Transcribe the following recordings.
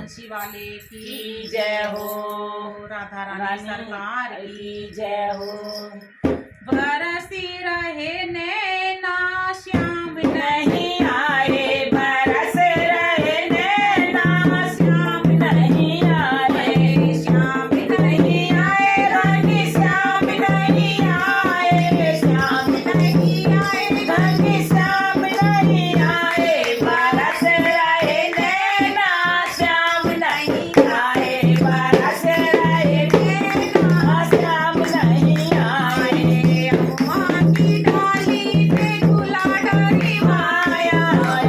बंसी वाले की जय हो, राधा रानी सरकार की जय हो। बरसी रहे नैना श्याम नहीं आए, बरस रहे नैना श्याम नहीं आए, श्याम नहीं आए, रानी श्याम नहीं आए, श्याम नहीं आए, रानी श्याम नहीं आए, बरस रहे नैना श्याम नहीं आए, बरस रहे नैना श्याम नहीं आए। अम्मा की डाली पे झूला डोरी माया,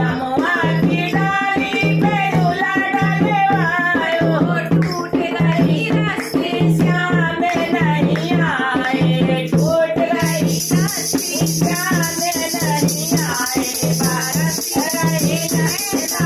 अम्मा की डाली पे झूला डोरी माया, टूट गई रस्सी श्याम नहीं आए, टूट गई रस्सी श्याम नहीं आए, बरस रहे नैना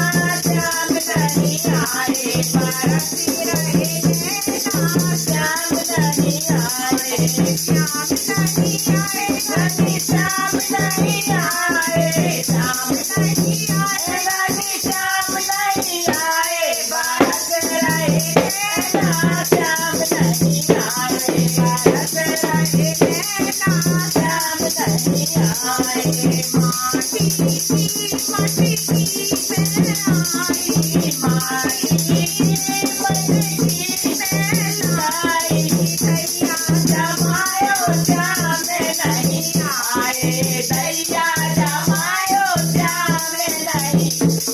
श्याम नहीं आए, बरस रहे नैना श्याम नहीं आए, श्याम नहीं आए, रानी श्याम नहीं आए, श्याम नहीं आए, रानी श्याम नहीं आए, बरस रहे नैना श्याम नहीं आए, बरस रहे नैना श्याम नहीं आए। माटी की मटकी में आई, माटी की मटकी में लाई, दैया जमायो श्याम नहीं आए, दैया जमायो श्याम नहीं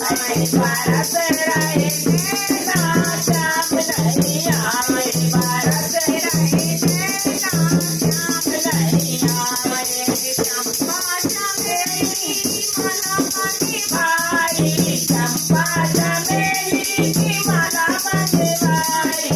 आए, बरस रहे नैना श्याम नहीं आए, बरस रहे नैना श्याम नहीं आए। चंपा चमेली माला बनी भाई, चंपा चमेली की माला बनी भाई,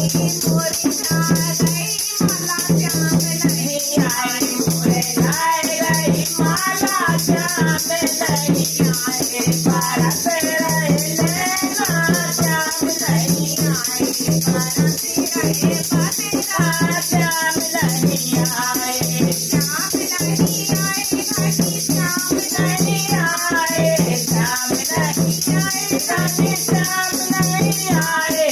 मुरझा गई माला श्याम नहीं आई, मुरझा गई माला श्याम नहीं आए, बरस रहे नैना श्याम नहीं आए, बरस रहे बदरा श्याम नहीं आए, श्याम नहीं आए, रानी श्याम नहीं आए, श्याम नहीं आए, रानी श्याम नहीं आए,